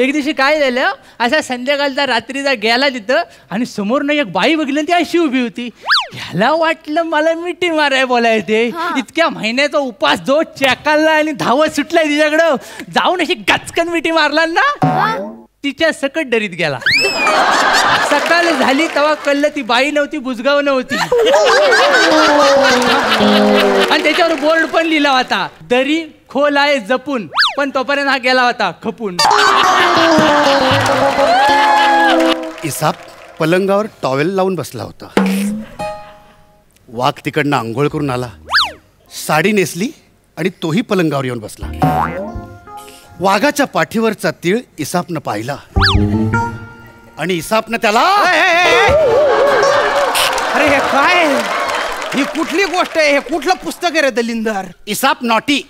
एक दिवशी काय झालं, असा संध्याकाळचा रात्रीचा गेला तिथं आणि समोरनं एक बाई बघितली ती अशी उभी होती. ह्याला वाटलं मला मिठी माराय बोलायचे. इतक्या महिन्याचा उपास जो चेकाला आणि धावत सुटलाय तिच्याकडं, जाऊन अशी गचकन मिठी मारला ना, तिच्या सकट डरीत गेला. सकाळ झाली तेव्हा कळलं ती बाई नव्हती, बुजगाव नव्हती. आणि त्याच्यावर बोर्ड पण लिहिला होता, दरी खोल आहे जपून, पण तोपर्यंत हा गेला होता खपून. इसाप पलंगावर टॉवेल लावून बसला होता. वाघ तिकडनं आंघोळ करून आला, साडी नेसली आणि तोही पलंगावर येऊन बसला. वाघाच्या पाठीवरचा तीळ इसापनं पाहिला आणि इसापनं त्याला, अरे हे काय, ही कुठली गोष्ट आहे, हे कुठलं पुस्तक आहे रे दलिंदर? इसाप नॉटी.